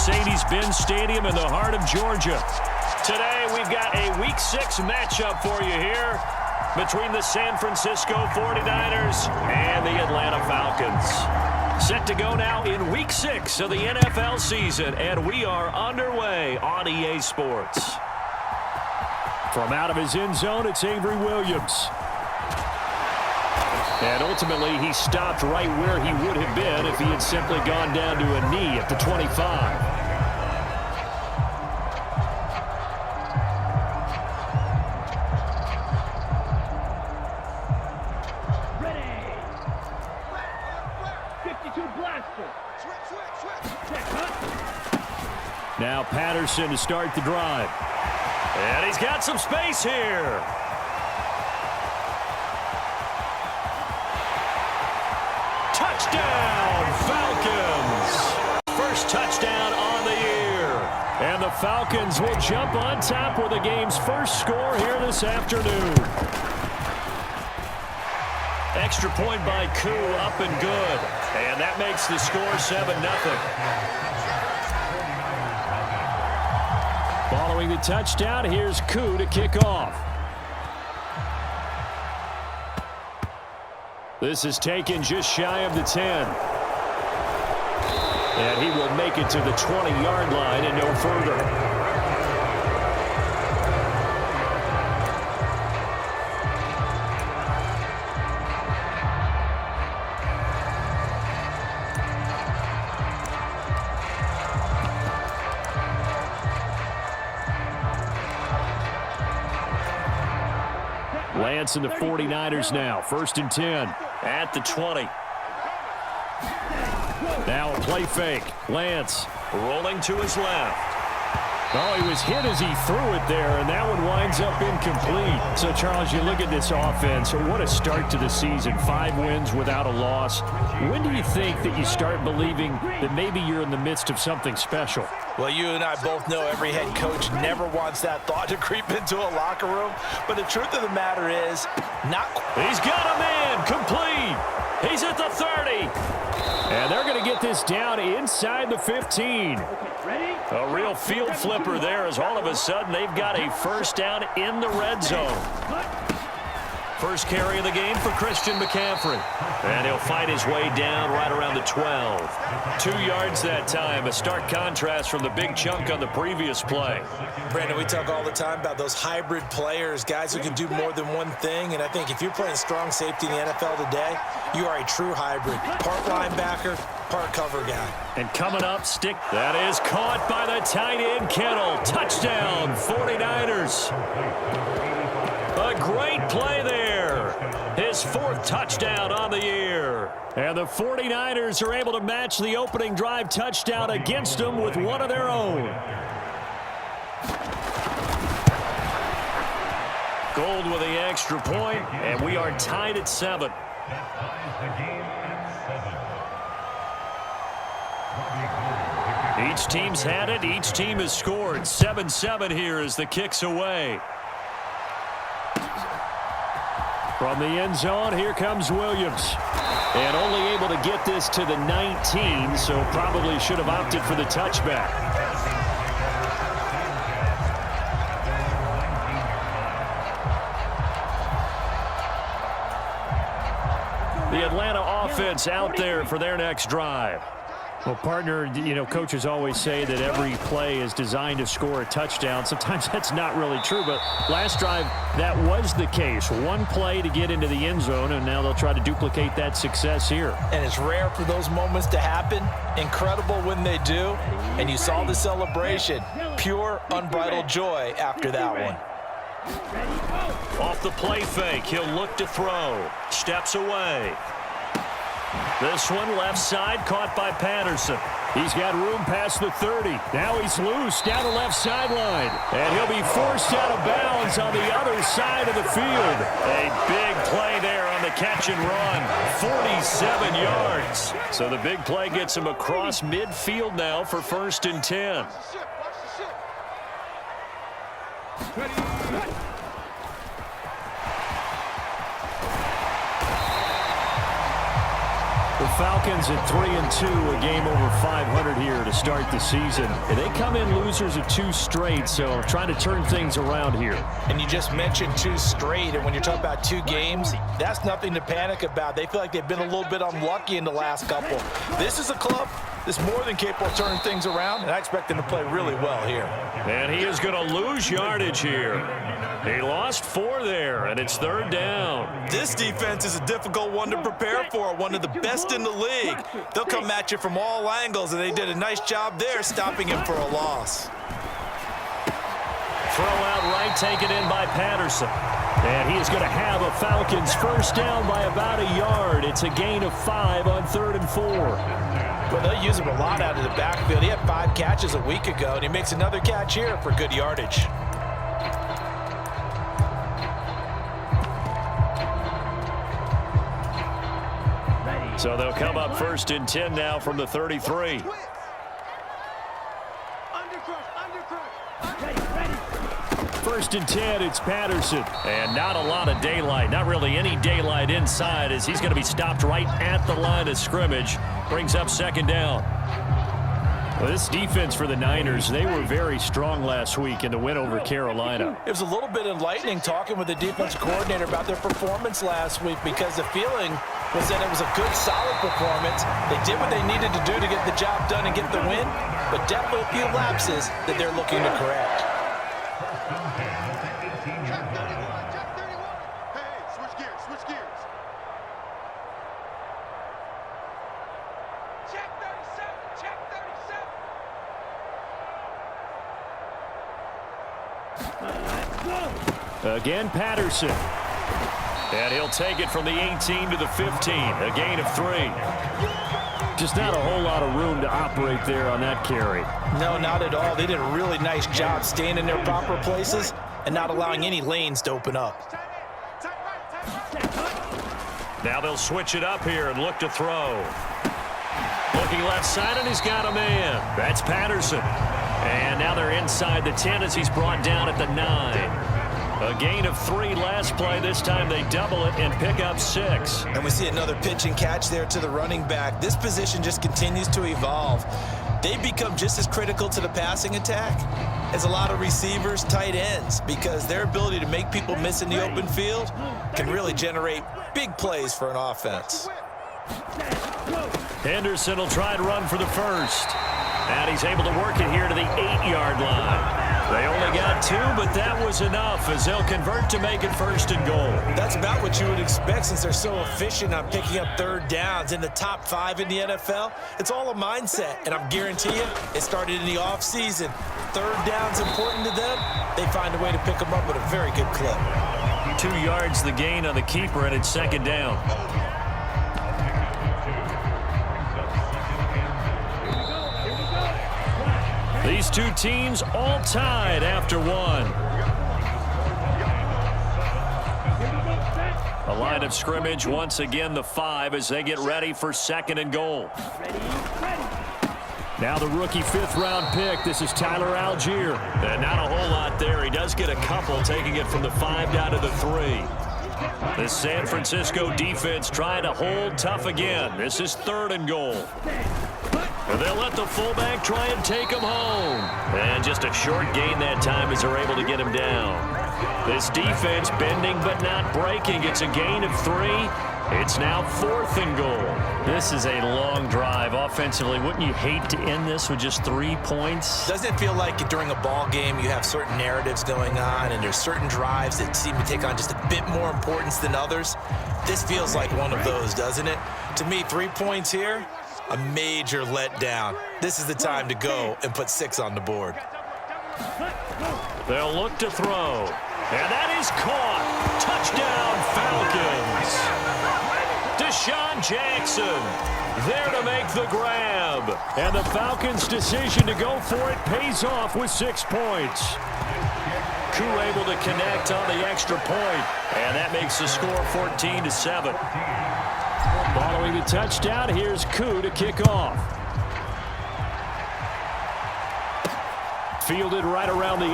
Mercedes-Benz Stadium in the heart of Georgia. Today, we've got a Week 6 matchup for you here between the San Francisco 49ers and the Atlanta Falcons. Set to go now in Week 6 of the NFL season, and we are underway on EA Sports. From out of his end zone, it's Avery Williams. And ultimately, he stopped right where he would have been if he had simply gone down to a knee at the 25. Now Patterson to start the drive. And he's got some space here. Touchdown, Falcons. First touchdown on the year. And the Falcons will jump on top with the game's first score here this afternoon. Extra point by Koo, up and good. And that makes the score 7-0. Following the touchdown, here's Koo to kick off. This is taken just shy of the 10. And he will make it to the 20-yard line and no further. Lance and the 49ers now. 1st and 10 at the 20. Now a play fake. Lance rolling to his left. Oh, he was hit as he threw it there, and that one winds up incomplete. So, Charles, you look at this offense. What a start to the season. 5 wins without a loss. When do you think that you start believing that maybe you're in the midst of something special? Well, you and I both know every head coach never wants that thought to creep into a locker room. But the truth of the matter is, not. He's got a man complete. He's at the 30. And they're going to get this down inside the 15. A real field flipper there as all of a sudden they've got a first down in the red zone. First carry of the game for Christian McCaffrey. And he'll fight his way down right around the 12. 2 yards that time. A stark contrast from the big chunk on the previous play. Brandon, we talk all the time about those hybrid players, guys who can do more than one thing. And I think if you're playing strong safety in the NFL today, you are a true hybrid. Part linebacker, part cover guy. And coming up, stick. That is caught by the tight end, Kittle. Touchdown, 49ers. A great play there. His 4th touchdown on the year. And the 49ers are able to match the opening drive touchdown against them with one of their own. Gold with the extra point, and we are tied at 7. Each team's had it. Each team has scored. 7-7 here as the kick's away. From the end zone, here comes Williams. And only able to get this to the 19, so probably should have opted for the touchback. The Atlanta offense out there for their next drive. Well, partner, you know, coaches always say that every play is designed to score a touchdown. Sometimes that's not really true, but last drive, that was the case. One play to get into the end zone, and now they'll try to duplicate that success here. And it's rare for those moments to happen. Incredible when they do. And you saw the celebration. Pure, unbridled joy after that one. Off the play fake, he'll look to throw. Steps away. This one left side caught by Patterson. He's got room past the 30. Now he's loose down the left sideline. And he'll be forced out of bounds on the other side of the field. A big play there on the catch and run. 47 yards. So the big play gets him across midfield now for 1st and 10. The Falcons at 3-2, a game over 500 here to start the season. And they come in losers of 2 straight, so trying to turn things around here. And you just mentioned 2 straight, and when you're talking about 2 games, that's nothing to panic about. They feel like they've been a little bit unlucky in the last couple. This is a club that's more than capable of turning things around, and I expect them to play really well here. And he is going to lose yardage here. He lost 4 there, and it's 3rd down. This defense is a difficult one to prepare for, one of the best in the league. They'll come at you from all angles, and they did a nice job there stopping him for a loss. Throw out right, taken in by Patterson. And he is going to have a Falcons first down by about a yard. It's a gain of 5 on 3rd and 4. Well, they'll use him a lot out of the backfield. He had 5 catches a week ago, and he makes another catch here for good yardage. So they'll come up 1st and 10 now from the 33. First and 10, it's Patterson. And not a lot of daylight, not really any daylight inside, as he's going to be stopped right at the line of scrimmage. Brings up 2nd down. Well, this defense for the Niners, they were very strong last week in the win over Carolina. It was a little bit enlightening talking with the defensive coordinator about their performance last week, because the feeling was that it was a good, solid performance. They did what they needed to do to get the job done and get the win, but definitely a few lapses that they're looking to correct. Again, Patterson. And he'll take it from the 18 to the 15. A gain of 3. Just not a whole lot of room to operate there on that carry. No, not at all. They did a really nice job staying in their proper places and not allowing any lanes to open up. Now they'll switch it up here and look to throw. Looking left side, and he's got a man. That's Patterson. And now they're inside the 10 as he's brought down at the 9. A gain of 3 last play. This time they double it and pick up 6. And we see another pitch and catch there to the running back. This position just continues to evolve. They become just as critical to the passing attack as a lot of receivers, tight ends, because their ability to make people miss in the open field can really generate big plays for an offense. Henderson will try to run for the first. And he's able to work it here to the 8-yard line. They only got 2, but that was enough as they'll convert to make it 1st and goal. That's about what you would expect since they're so efficient on picking up 3rd downs in the top 5 in the NFL. It's all a mindset, and I'm guaranteeing you it started in the offseason. 3rd down's important to them. They find a way to pick them up with a very good clip. 2 yards the gain on the keeper, and it's 2nd down. These 2 teams all tied after 1. A line of scrimmage, once again the 5 as they get ready for 2nd and goal. Now the rookie 5th-round pick. This is Tyler Algier. And not a whole lot there. He does get a couple, taking it from the 5 down to the 3. The San Francisco defense trying to hold tough again. This is 3rd and goal. And they'll let the fullback try and take him home. And just a short gain that time as they're able to get him down. This defense bending but not breaking. It's a gain of 3. It's now 4th and goal. This is a long drive offensively. Wouldn't you hate to end this with just 3 points? Doesn't it feel like during a ball game you have certain narratives going on and there's certain drives that seem to take on just a bit more importance than others? This feels like one of those, doesn't it? To me, 3 points here, a major letdown. This is the time to go and put 6 on the board. They'll look to throw. And that is caught. Touchdown, Falcons. Deshaun Jackson there to make the grab. And the Falcons' decision to go for it pays off with 6 points. Koo able to connect on the extra point. And that makes the score 14-7. Following the touchdown, here's Koo to kick off. Fielded right around the 8.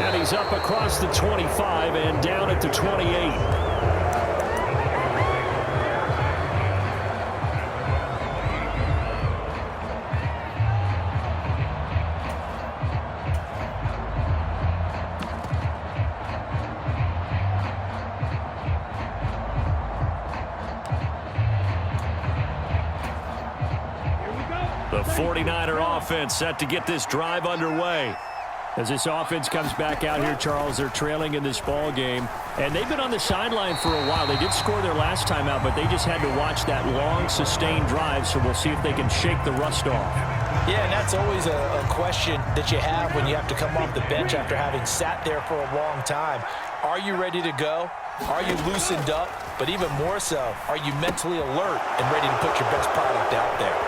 And he's up across the 25 and down at the 28. The 49er offense set to get this drive underway. As this offense comes back out here, Charles, they're trailing in this ball game. And they've been on the sideline for a while. They did score their last time out, but they just had to watch that long, sustained drive, so we'll see if they can shake the rust off. Yeah, and that's always a question that you have when you have to come off the bench after having sat there for a long time. Are you ready to go? Are you loosened up? But even more so, are you mentally alert and ready to put your best product out there?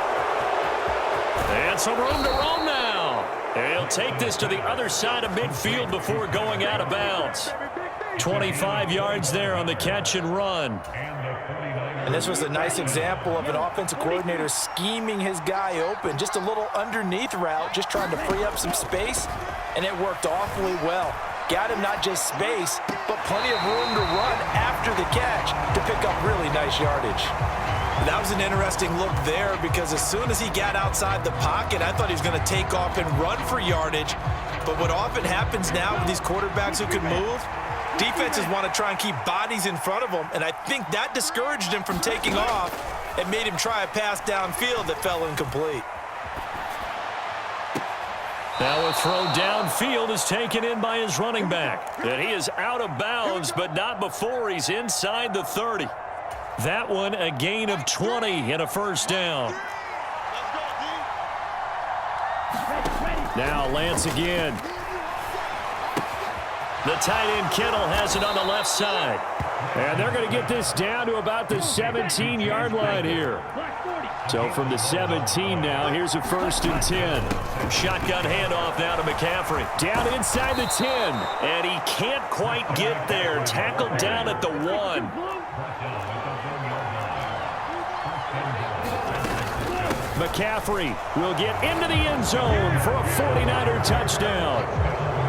And some room to roam now. He'll take this to the other side of midfield before going out of bounds. 25 yards there on the catch and run. And this was a nice example of an offensive coordinator scheming his guy open. Just a little underneath route, just trying to free up some space, and it worked awfully well. Got him not just space, but plenty of room to run after the catch to pick up really nice yardage. That was an interesting look there because as soon as he got outside the pocket, I thought he was going to take off and run for yardage. But what often happens now with these quarterbacks who can move, defenses want to try and keep bodies in front of them, and I think that discouraged him from taking off and made him try a pass downfield that fell incomplete. Now a throw downfield is taken in by his running back. And he is out of bounds, but not before he's inside the 30. That one a gain of 20 and a first down. Now Lance again. The tight end Kittle has it on the left side. And they're going to get this down to about the 17-yard line here. So from the 17 now, here's a 1st and 10. Shotgun handoff now to McCaffrey. Down inside the 10. And he can't quite get there. Tackled down at the 1. McCaffrey will get into the end zone for a 49er touchdown.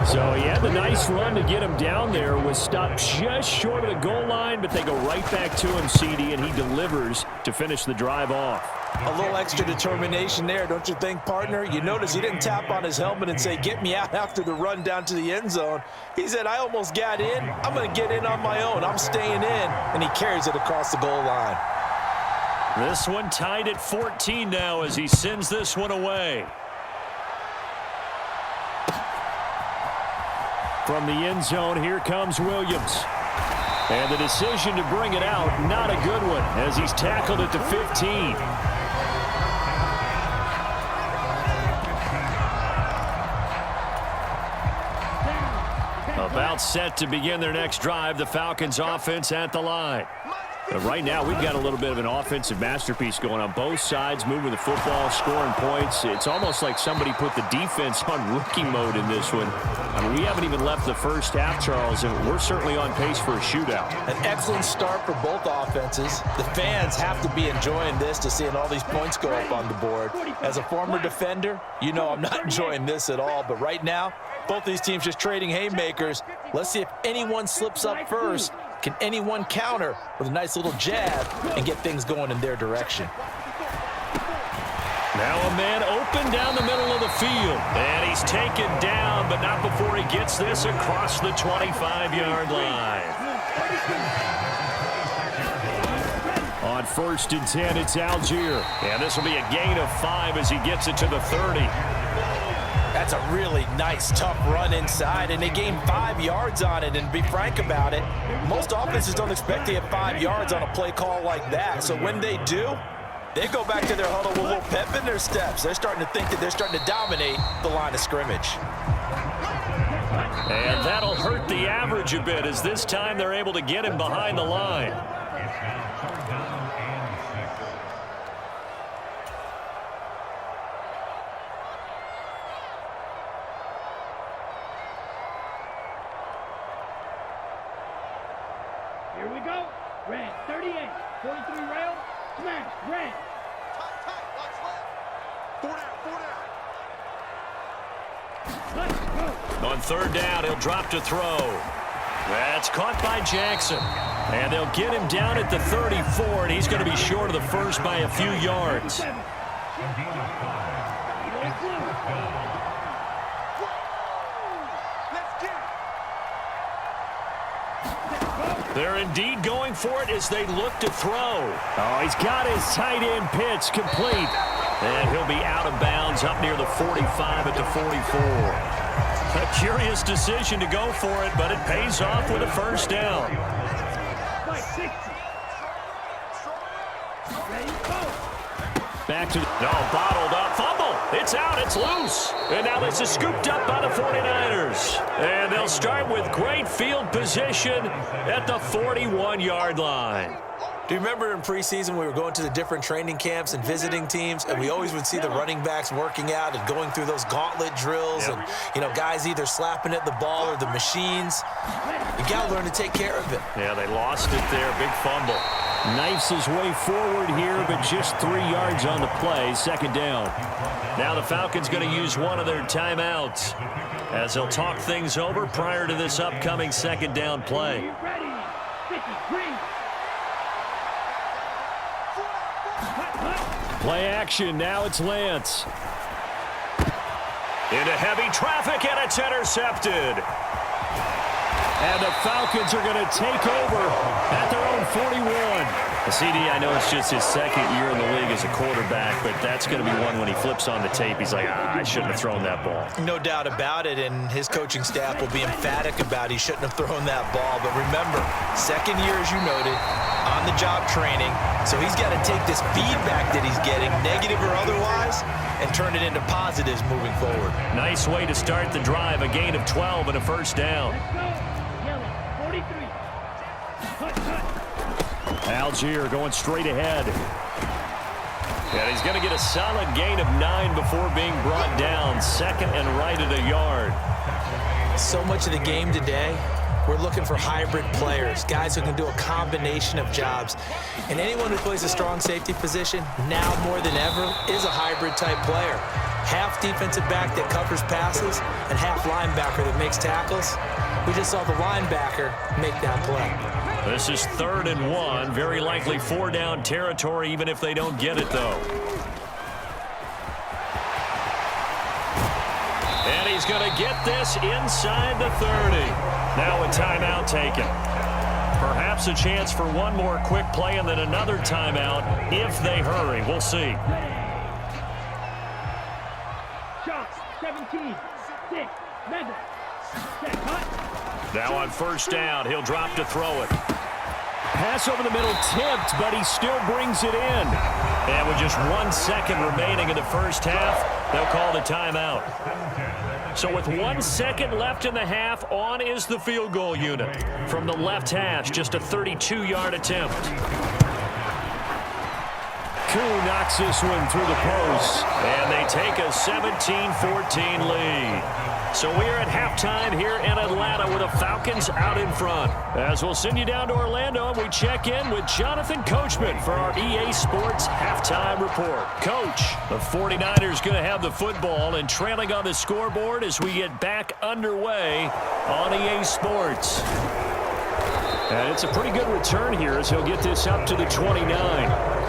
So he had the nice run to get him down there. Was stopped just short of the goal line, but they go right back to him, CD, and he delivers to finish the drive off. A little extra determination there, don't you think, partner? You notice he didn't tap on his helmet and say, get me out after the run down to the end zone. He said, I almost got in. I'm going to get in on my own. I'm staying in. And he carries it across the goal line. This one tied at 14 now as he sends this one away. From the end zone, here comes Williams. And the decision to bring it out, not a good one, as he's tackled at the 15. About set to begin their next drive, the Falcons offense at the line. But right now, we've got a little bit of an offensive masterpiece going on both sides, moving the football, scoring points. It's almost like somebody put the defense on rookie mode in this one. I mean, we haven't even left the first half, Charles, and we're certainly on pace for a shootout. An excellent start for both offenses. The fans have to be enjoying this to seeing all these points go up on the board. As a former defender, you know I'm not enjoying this at all. But right now, both these teams just trading haymakers. Let's see if anyone slips up first. Can anyone counter with a nice little jab and get things going in their direction? Now a man open down the middle of the field. And he's taken down, but not before he gets this across the 25-yard line. On 1st and 10, it's Algier. And this will be a gain of 5 as he gets it to the 30. That's a really nice, tough run inside, and they gained 5 yards on it. And to be frank about it, most offenses don't expect to get 5 yards on a play call like that. So when they do, they go back to their huddle with a little pep in their steps. They're starting to think that they're starting to dominate the line of scrimmage. And that'll hurt the average a bit as this time they're able to get him behind the line. Here we go. Red, 38, 43 rail, smash, red. Tight, watch left. 4 down. Let's go. On 3rd down, he'll drop to throw. That's caught by Jackson. And they'll get him down at the 34, and he's going to be short of the first by a few yards. Let's get it. They're indeed going for it as they look to throw. Oh, he's got his tight end pitch complete. And he'll be out of bounds up near the 45 at the 44. A curious decision to go for it, but it pays off with a first down. Back to bottled up fumble. It's out. It's loose. And now this is scooped up by the 49ers. And they'll start with great field position at the 41-yard line. Do you remember in preseason we were going to the different training camps and visiting teams, and we always would see the running backs working out and going through those gauntlet drills, and, you know, guys either slapping at the ball or the machines. You got to learn to take care of it. Yeah, they lost it there. Big fumble. Knifes his way forward here, but just 3 yards on the play. Second down. Now the Falcons going to use one of their timeouts as they'll talk things over prior to this upcoming second down play. Play action. Now it's Lance. Into heavy traffic, and it's intercepted. And the Falcons are going to take over at their own 41. CD, I know it's just his second year in the league as a quarterback, but that's going to be one when he flips on the tape. He's like, I shouldn't have thrown that ball. No doubt about it, and his coaching staff will be emphatic about he shouldn't have thrown that ball. But remember, second year, as you noted, on-the-job training, so he's got to take this feedback that he's getting, negative or otherwise, and turn it into positives moving forward. Nice way to start the drive, a gain of 12 and a first down. Algier going straight ahead. And he's going to get a solid gain of 9 before being brought down. Second and right at a yard. So much of the game today, we're looking for hybrid players, guys who can do a combination of jobs. And anyone who plays a strong safety position, now more than ever, is a hybrid type player. Half defensive back that covers passes and half linebacker that makes tackles. We just saw the linebacker make that play. This is 3rd and 1. Very likely 4-down territory, even if they don't get it, though. And he's going to get this inside the 30. Now a timeout taken. Perhaps a chance for one more quick play and then another timeout if they hurry. We'll see. Shots, 17, 6, Madden. Set, hut. Now on first down, he'll drop to throw it. Pass over the middle tipped, but he still brings it in. And with just 1 second remaining in the first half, they'll call the timeout. So with 1 second left in the half, on is the field goal unit. From the left hash, just a 32-yard attempt. Koo knocks this one through the post. And they take a 17-14 lead. So we are at halftime here in Atlanta with the Falcons out in front. As we'll send you down to Orlando, and we check in with Jonathan Coachman for our EA Sports Halftime Report. Coach, the 49ers going to have the football and trailing on the scoreboard as we get back underway on EA Sports. And it's a pretty good return here as he'll get this up to the 29.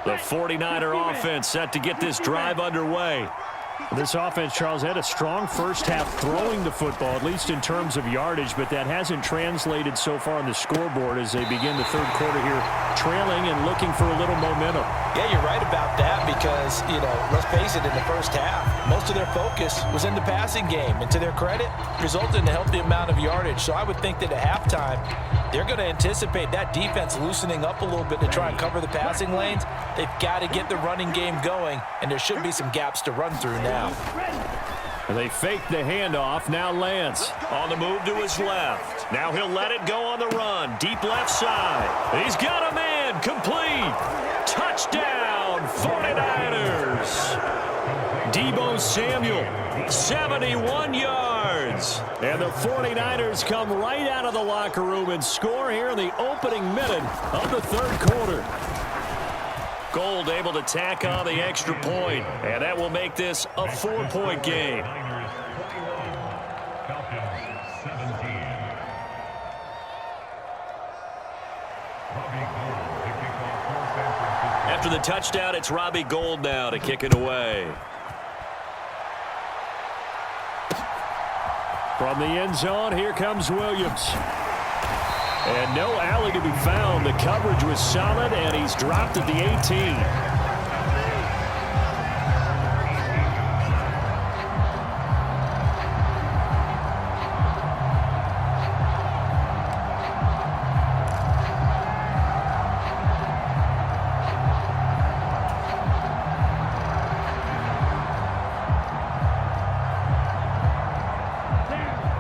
The 49er offense set to get this drive underway. This offense, Charles, had a strong first half throwing the football, at least in terms of yardage, but that hasn't translated so far on the scoreboard as they begin the third quarter here, trailing and looking for a little momentum. Yeah, you're right about that because, you know, let's face it, in the first half, most of their focus was in the passing game, and to their credit, resulted in a healthy amount of yardage. So I would think that at halftime, they're going to anticipate that defense loosening up a little bit to try and cover the passing lanes. They've got to get the running game going, and there should be some gaps to run through now. And they fake the handoff. Now Lance on the move to his left. Now he'll let it go on the run. Deep left side. He's got a man. Complete. Touchdown, 49ers. Deebo Samuel, 71 yards. And the 49ers come right out of the locker room and score here in the opening minute of the third quarter. Gold able to tack on the extra point, and that will make this a 4-point game. After the touchdown, it's Robbie Gould now to kick it away. From the end zone, here comes Williams. And no alley to be found. The coverage was solid, and he's dropped at the 18.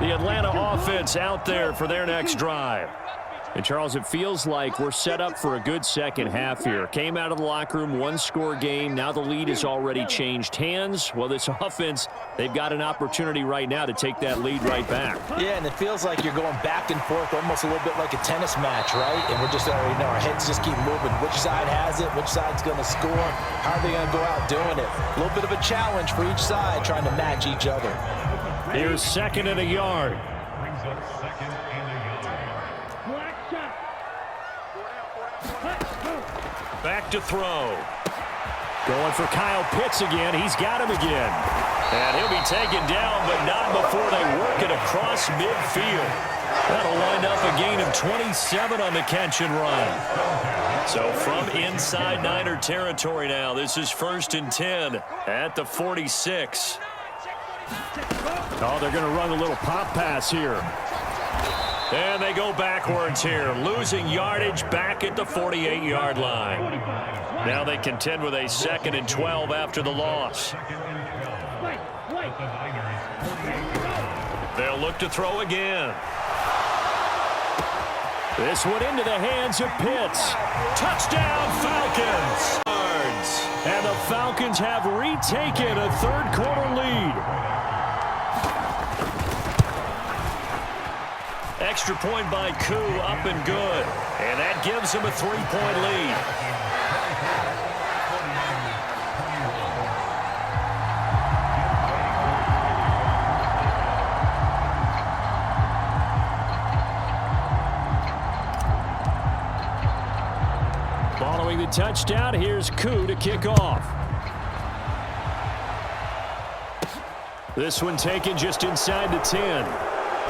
The Atlanta offense out there for their next drive. And, Charles, it feels like we're set up for a good second half here. Came out of the locker room, one-score game. Now the lead has already changed hands. Well, this offense, they've got an opportunity right now to take that lead right back. Yeah, and it feels like you're going back and forth, almost a little bit like a tennis match, right? And we're just already know our heads just keep moving. Which side has it? Which side's going to score? How are they going to go out doing it? A little bit of a challenge for each side, trying to match each other. Here's 2nd and a yard. Back to throw. Going for Kyle Pitts again. He's got him again. And he'll be taken down, but not before they work it across midfield. That'll wind up a gain of 27 on the catch and run. So from inside Niner territory now, this is 1st and 10 at the 46. Oh, they're going to run a little pop pass here. And they go backwards here, losing yardage back at the 48-yard line. Now they contend with a 2nd and 12 after the loss. They'll look to throw again. This one into the hands of Pitts. Touchdown, Falcons! And the Falcons have retaken a third-quarter lead. Extra point by Koo, up and good. And that gives them a 3-point lead. Following the touchdown, here's Koo to kick off. This one taken just inside the 10.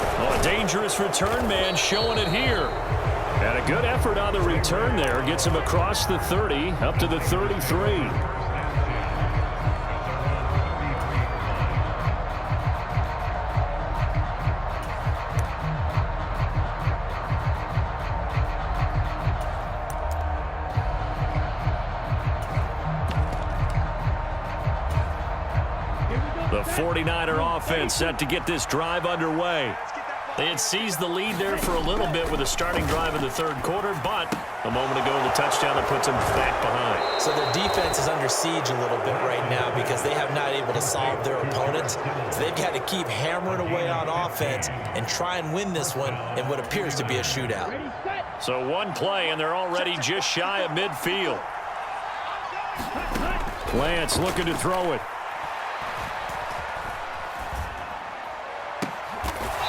Oh, a dangerous return man showing it here. And a good effort on the return there. Gets him across the 30, up to the 33. The 49er offense set to get this drive underway. They had seized the lead there for a little bit with a starting drive in the third quarter, but a moment ago the touchdown that puts them back behind. So their defense is under siege a little bit right now because they have not able to solve their opponents. So they've got to keep hammering away on offense and try and win this one in what appears to be a shootout. So one play and they're already just shy of midfield. Lance looking to throw it.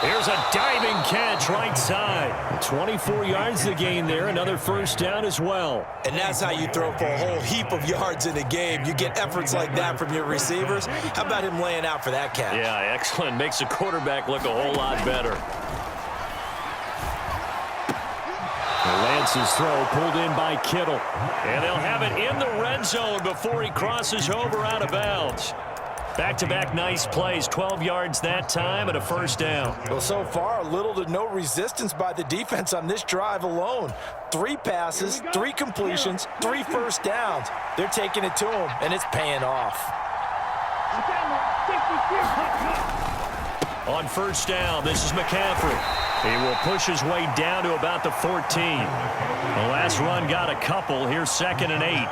Here's a diving catch right side. 24 yards to gain there. Another first down as well. And that's how you throw for a whole heap of yards in a game. You get efforts like that from your receivers. How about him laying out for that catch? Yeah, excellent. Makes the quarterback look a whole lot better. Lance's throw pulled in by Kittle. And they'll have it in the red zone before he crosses over out of bounds. Back-to-back nice plays, 12 yards that time and a first down. Well, so far, little to no resistance by the defense on this drive alone. 3 passes, 3 completions, 3 first downs. They're taking it to him, and it's paying off. On first down, this is McCaffrey. He will push his way down to about the 14. The last run got a couple. Here's 2nd and 8.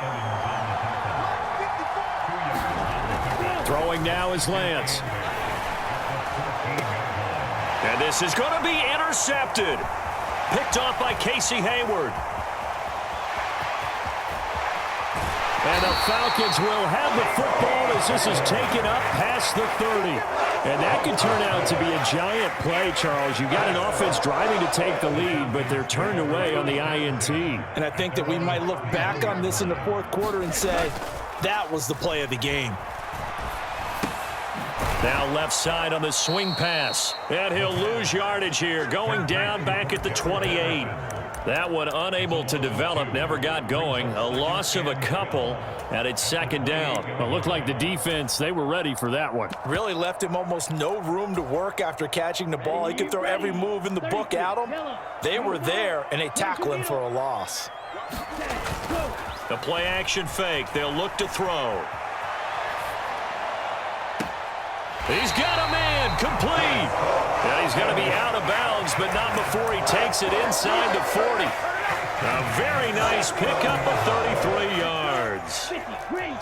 Throwing now is Lance. And this is going to be intercepted. Picked off by Casey Hayward. And the Falcons will have the football as this is taken up past the 30. And that could turn out to be a giant play, Charles. You've got an offense driving to take the lead, but they're turned away on the INT. And I think that we might look back on this in the fourth quarter and say, that was the play of the game. Now left side on the swing pass. And he'll lose yardage here, going down back at the 28. That one unable to develop, never got going. A loss of a couple, and it's second down. It looked like the defense, they were ready for that one. Really left him almost no room to work after catching the ball. He could throw every move in the book at him. They were there, and they tackle him for a loss. The play action fake. They'll look to throw. He's got a man, complete. And he's going to be out of bounds, but not before he takes it inside the 40. A very nice pickup of 33 yards.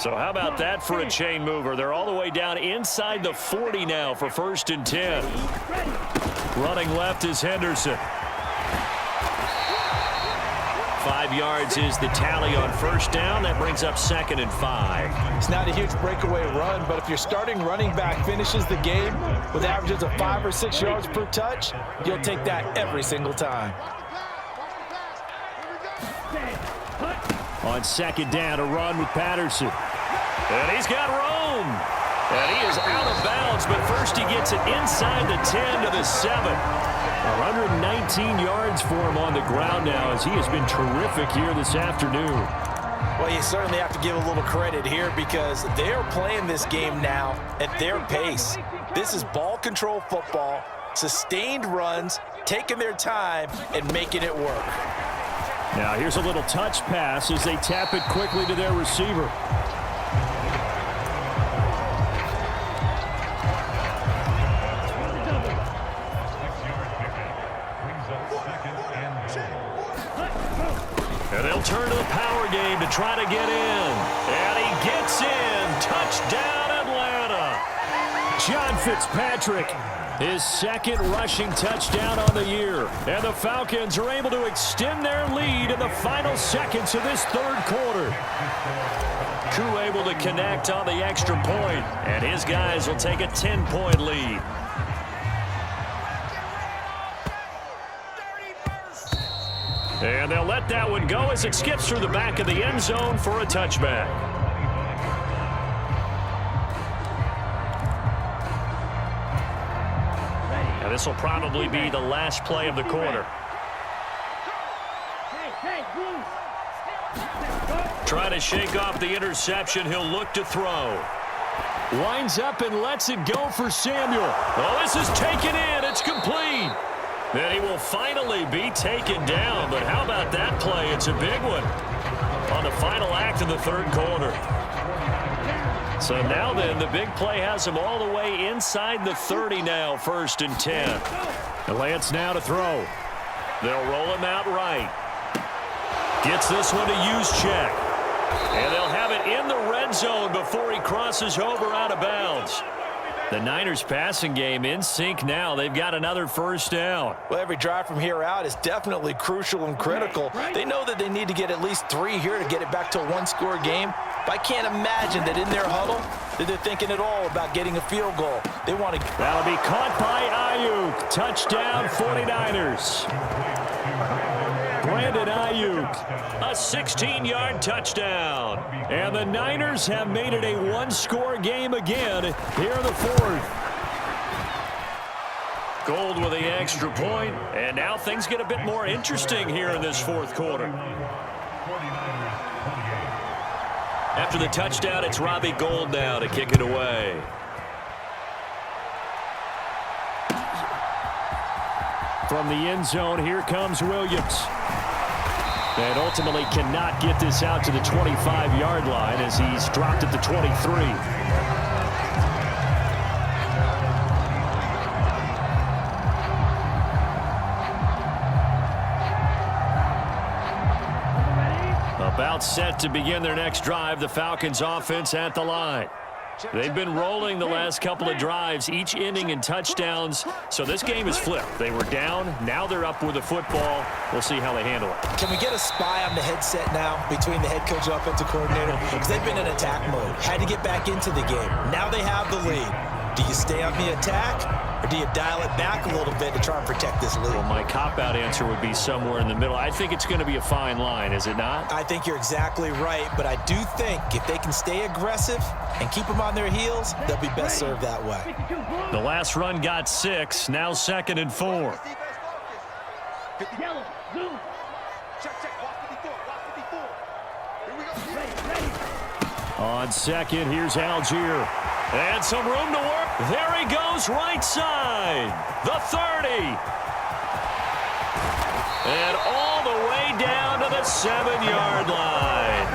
So how about that for a chain mover? They're all the way down inside the 40 now for 1st and 10. Running left is Henderson. 5 yards is the tally on 1st down. That brings up 2nd and 5. It's not a huge breakaway run, but if your starting running back finishes the game with averages of 5 or 6 yards per touch, you'll take that every single time. On 2nd down, a run with Patterson. And he's got room. And he is out of bounds, but first he gets it inside the 10 to the 7. 119 yards for him on the ground now as he has been terrific here this afternoon. Well, you certainly have to give a little credit here because they are playing this game now at their pace. This is ball control football, sustained runs, taking their time, and making it work. Now here's a little touch pass as they tap it quickly to their receiver. And they'll turn to the power game to try to get in. And he gets in. Touchdown, Atlanta. John Fitzpatrick, his 2nd rushing touchdown on the year. And the Falcons are able to extend their lead in the final seconds of this 3rd quarter. Koo able to connect on the extra point, and his guys will take a 10-point lead. And they'll let that one go as it skips through the back of the end zone for a touchback. And this will probably be the last play of the quarter. Trying to shake off the interception. He'll look to throw. Winds up and lets it go for Samuel. Oh, this is taken in. It's complete. Then he will finally be taken down. But how about that play? It's a big one on the final act of the 3rd quarter. So now then, the big play has him all the way inside the 30 now, 1st and 10. And Lance now to throw. They'll roll him out right. Gets this one to use check. And they'll have it in the red zone before he crosses over out of bounds. The Niners passing game in sync now. They've got another 1st down. Well, every drive from here out is definitely crucial and critical. They know that they need to get at least 3 here to get it back to a 1-score game. But I can't imagine that in their huddle that they're thinking at all about getting a field goal. They want to. That'll be caught by Ayuk. Touchdown 49ers. Brandon Ayuk, a 16-yard touchdown. And the Niners have made it a 1-score game again here in the 4th. Gold with the extra point, and now things get a bit more interesting here in this 4th quarter. After the touchdown, it's Robbie Gould now to kick it away. From the end zone, here comes Williams. And ultimately cannot get this out to the 25-yard line as he's dropped at the 23. About set to begin their next drive. The Falcons offense at the line. They've been rolling the last couple of drives, each ending in touchdowns. So this game is flipped. They were down. Now they're up with the football. We'll see how they handle it. Can we get a spy on the headset now between the head coach and offensive coordinator? Because they've been in attack mode. Had to get back into the game. Now they have the lead. Do you stay on the attack? Or do you dial it back a little bit to try and protect this lead? Well, my cop-out answer would be somewhere in the middle. I think it's going to be a fine line, is it not? I think you're exactly right, but I do think if they can stay aggressive and keep them on their heels, they'll be best served that way. The last run got 6, now 2nd and 4. Yellow, zoom. Check, watch 54, watch 54. Here we go. Ready. On 2nd, here's Algier. And some room to work. There he goes, right side. The 30. And all the way down to the 7-yard line.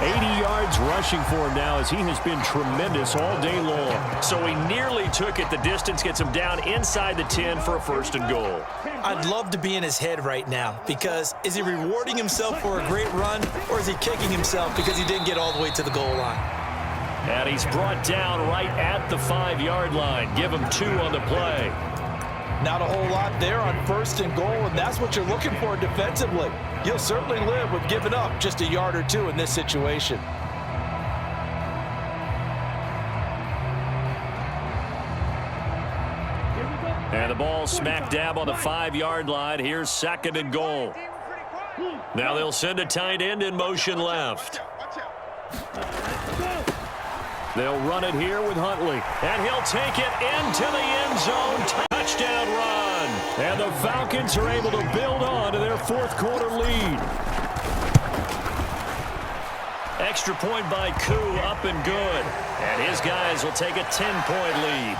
80 yards rushing for him now as he has been tremendous all day long. So he nearly took it the distance, gets him down inside the 10 for a 1st and goal. I'd love to be in his head right now because is he rewarding himself for a great run or is he kicking himself because he didn't get all the way to the goal line? And he's brought down right at the 5-yard line. Give him 2 on the play. Not a whole lot there on 1st and goal, and that's what you're looking for defensively. You'll certainly live with giving up just a yard or 2 in this situation. And the ball smack dab on the 5-yard line. Here's 2nd and goal. Now they'll send a tight end in motion left. They'll run it here with Huntley. And he'll take it into the end zone. Touchdown run. And the Falcons are able to build on to their 4th quarter lead. Extra point by Koo, up and good. And his guys will take a 10-point lead.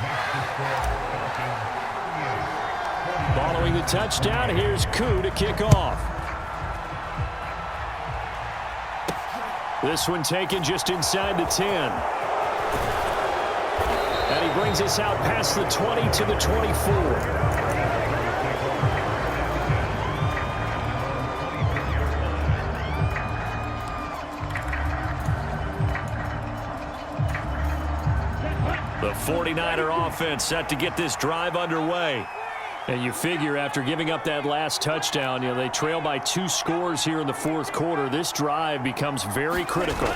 Following the touchdown, here's Koo to kick off. This one taken just inside the 10. And he brings us out past the 20 to the 24. The 49er offense set to get this drive underway. And you figure after giving up that last touchdown, they trail by 2 scores here in the 4th quarter. This drive becomes very critical.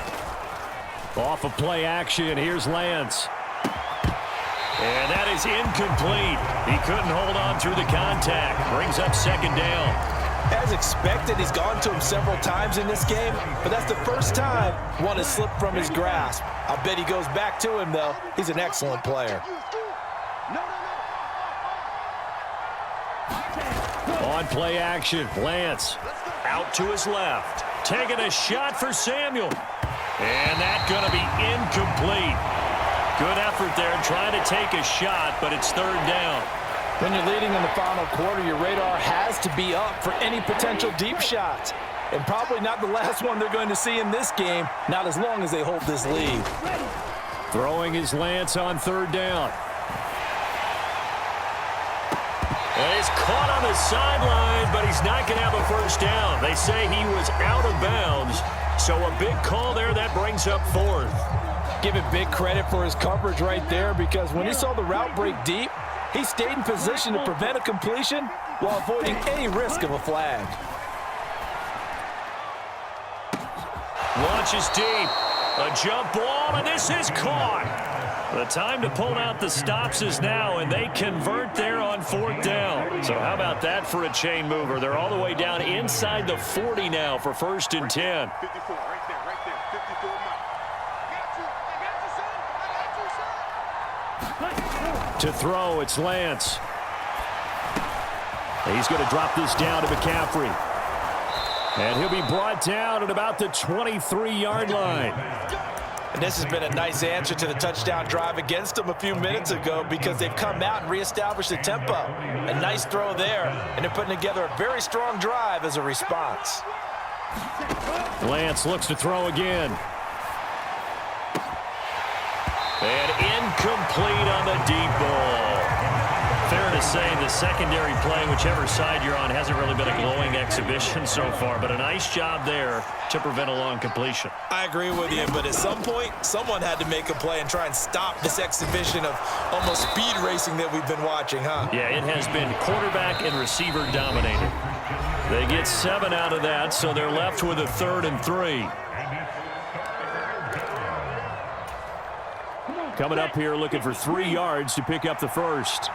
Off of play action, here's Lance. And that is incomplete. He couldn't hold on through the contact. Brings up 2nd down. As expected, he's gone to him several times in this game, but that's the first time one has slipped from his grasp. I bet he goes back to him, though. He's an excellent player. On play action, Lance out to his left. Taking a shot for Samuel. And that's going to be incomplete. Good effort there trying to take a shot, but it's 3rd down. When you're leading in the final quarter, your radar has to be up for any potential deep shots. And probably not the last one they're going to see in this game, not as long as they hold this lead. Throwing his Lance on 3rd down. And he's caught on the sideline, but he's not going to have a 1st down. They say he was out of bounds, so a big call there that brings up 4th. Give it big credit for his coverage right there because when he saw the route break deep, he stayed in position to prevent a completion while avoiding any risk of a flag. Launches deep. A jump ball, and this is caught. The time to pull out the stops is now, and they convert there on 4th down. So how about that for a chain mover? They're all the way down inside the 40 now for 1st and 10. 54, right there, 54 now. To throw, it's Lance. He's going to drop this down to McCaffrey. And he'll be brought down at about the 23-yard line. And this has been a nice answer to the touchdown drive against them a few minutes ago because they've come out and reestablished the tempo. A nice throw there, and they're putting together a very strong drive as a response. Lance looks to throw again. And incomplete on the deep ball. Fair to say the secondary play, whichever side you're on, hasn't really been a glowing exhibition so far, but a nice job there to prevent a long completion. I agree with you, but at some point, someone had to make a play and try and stop this exhibition of almost speed racing that we've been watching, huh? Yeah, it has been quarterback and receiver dominated. They get 7 out of that, so they're left with a 3rd and 3. Coming up here looking for 3 yards to pick up the first.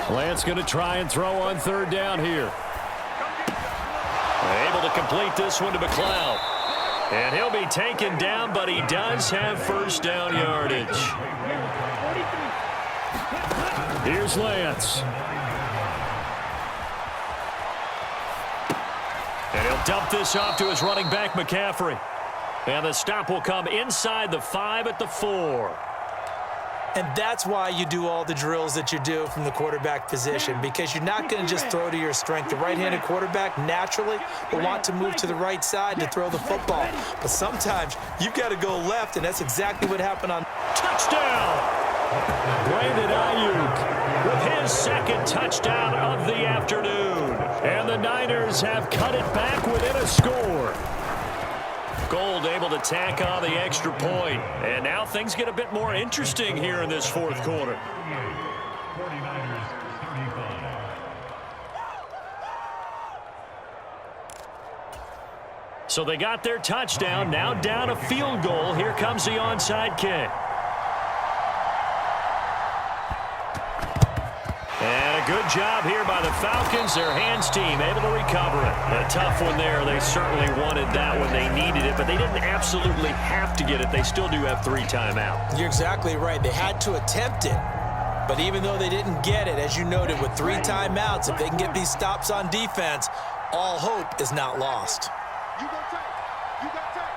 Lance going to try and throw on 3rd down here. Able to complete this one to McLeod. And he'll be taken down, but he does have first down yardage. Here's Lance. And he'll dump this off to his running back, McCaffrey. And the stop will come inside the 5 at the 4. And that's why you do all the drills that you do from the quarterback position, because you're not going to just throw to your strength. The right-handed quarterback naturally will want to move to the right side to throw the football. But sometimes you've got to go left, and that's exactly what happened on touchdown. Brandon Ayuk with his 2nd touchdown of the afternoon. And the Niners have cut it back within a score. Gold able to tack on the extra point. And now things get a bit more interesting here in this 4th quarter. So they got their touchdown. Now down a field goal. Here comes the onside kick. And a good job here by the Falcons. Their hands team able to recover it. A tough one there. They certainly wanted that when they needed it, but they didn't absolutely have to get it. They still do have 3 timeouts. You're exactly right. They had to attempt it. But even though they didn't get it, as you noted, with 3 timeouts, if they can get these stops on defense, all hope is not lost. You got tight. You got tight.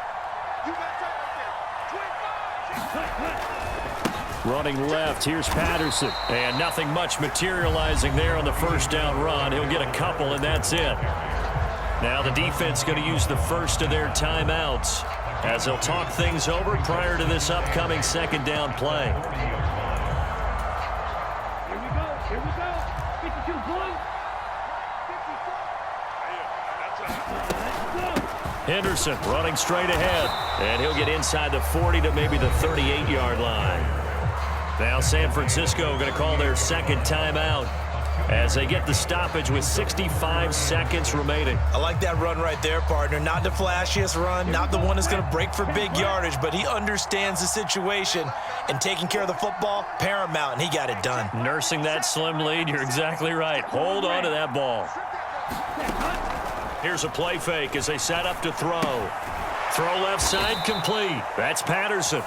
You got tight right there. 25. Running left, here's Patterson. And nothing much materializing there on the first down run. He'll get a couple, and that's it. Now the defense going to use the first of their timeouts as they'll talk things over prior to this upcoming 2nd down play. Here we go. Here we go. 52-1. Henderson running straight ahead. And he'll get inside the 40 to maybe the 38-yard line. Now San Francisco going to call their 2nd timeout as they get the stoppage with 65 seconds remaining. I like that run right there, partner. Not the flashiest run, not the one that's going to break for big yardage, but he understands the situation, and taking care of the football, paramount, and he got it done. Nursing that slim lead, you're exactly right. Hold on to that ball. Here's a play fake as they set up to throw. Throw left side complete. That's Patterson.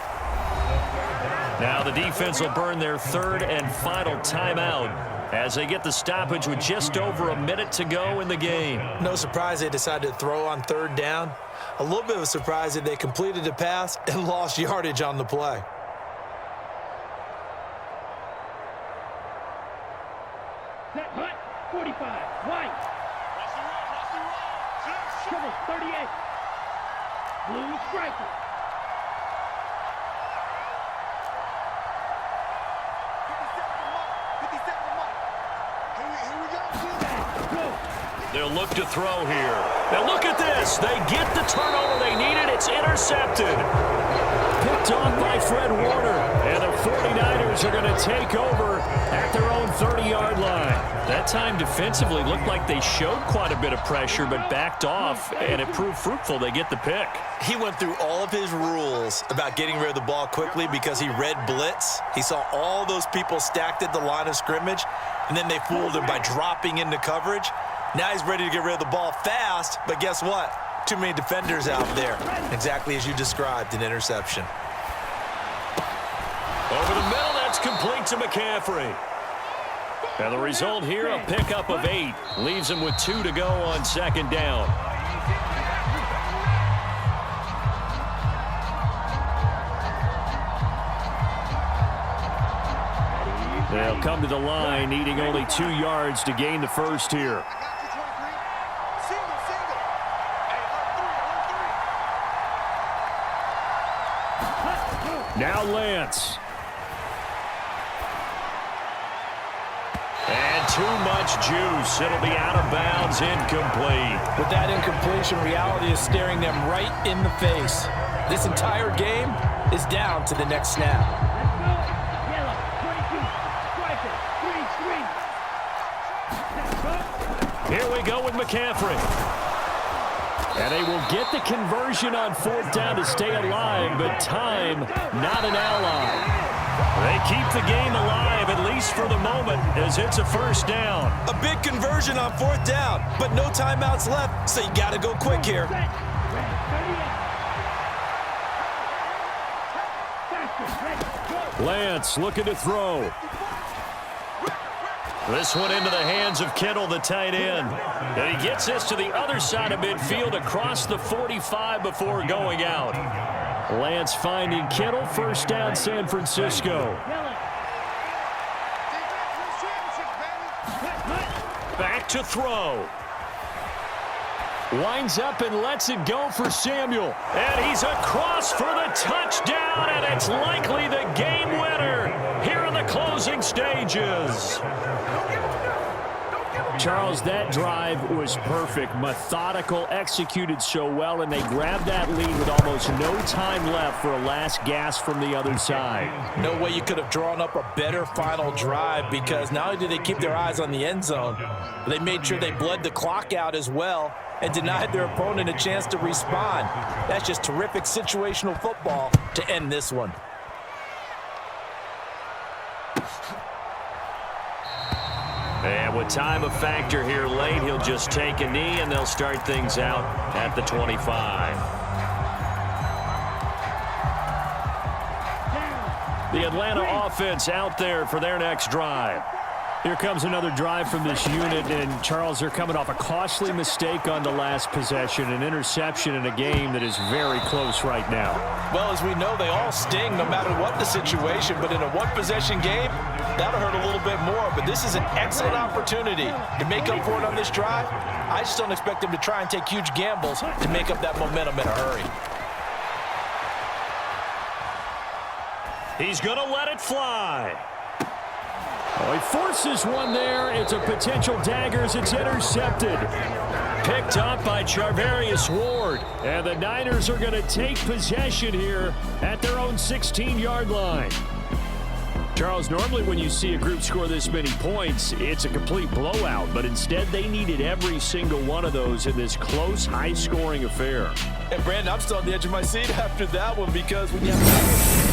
Now the defense will burn their 3rd and final timeout as they get the stoppage with just over a minute to go in the game. No surprise they decided to throw on 3rd down. A little bit of a surprise that they completed the pass and lost yardage on the play. Set hut. 45. White. Trouble. 38. Blue striker. They'll look to throw here. Now look at this. They get the turnover they needed. It's intercepted. Picked off by Fred Warner. And the 49ers are going to take over at their own 30-yard line. That time defensively looked like they showed quite a bit of pressure but backed off, and it proved fruitful. They get the pick. He went through all of his rules about getting rid of the ball quickly because he read blitz. He saw all those people stacked at the line of scrimmage, and then they fooled him by dropping into coverage. Now he's ready to get rid of the ball fast, but guess what? Too many defenders out there. Exactly as you described, an interception. Over the middle, that's complete to McCaffrey. And the result here, a pickup of 8. Leaves him with 2 to go on 2nd down. They'll come to the line, needing only 2 yards to gain the first here. Now Lance. too much juice. It'll be out of bounds, incomplete. With that incompletion, reality is staring them right in the face. This entire game is down to the next snap. Let's go. Yellow, 22. Striker, 3-3. Here we go with McCaffrey. And they will get the conversion on 4th down to stay alive, but time, not an ally. They keep the game alive, at least for the moment, as it's a 1st down. A big conversion on 4th down, but no timeouts left, so you got to go quick here. Red, 38. Lance looking to throw. This one into the hands of Kittle, the tight end. And he gets this to the other side of midfield across the 45 before going out. Lance finding Kittle, 1st down San Francisco. Back to throw. Winds up and lets it go for Samuel. And he's across for the touchdown, and it's likely the game winner here in the closing stages. Charles, that drive was perfect, methodical, executed so well, and they grabbed that lead with almost no time left for a last gasp from the other side. No way you could have drawn up a better final drive, because not only did they keep their eyes on the end zone, but they made sure they bled the clock out as well and denied their opponent a chance to respond. That's just terrific situational football to end this one. And with time a factor here late, he'll just take a knee, and they'll start things out at the 25. The Atlanta offense out there for their next drive. Here comes another drive from this unit, and Charles, they're coming off a costly mistake on the last possession, an interception in a game that is very close right now. Well, as we know, they all sting no matter what the situation, but in a one-possession game, that'll hurt a little bit more. But this is an excellent opportunity to make up for it on this drive. I just don't expect them to try and take huge gambles to make up that momentum in a hurry. He's going to let it fly. Oh, he forces one there. It's a potential dagger as it's intercepted. Picked up by Charvarius Ward. And the Niners are going to take possession here at their own 16-yard line. Charles, normally when you see a group score this many points, it's a complete blowout. But instead, they needed every single one of those in this close, high-scoring affair. And, Brandon, I'm still on the edge of my seat after that one, because when you have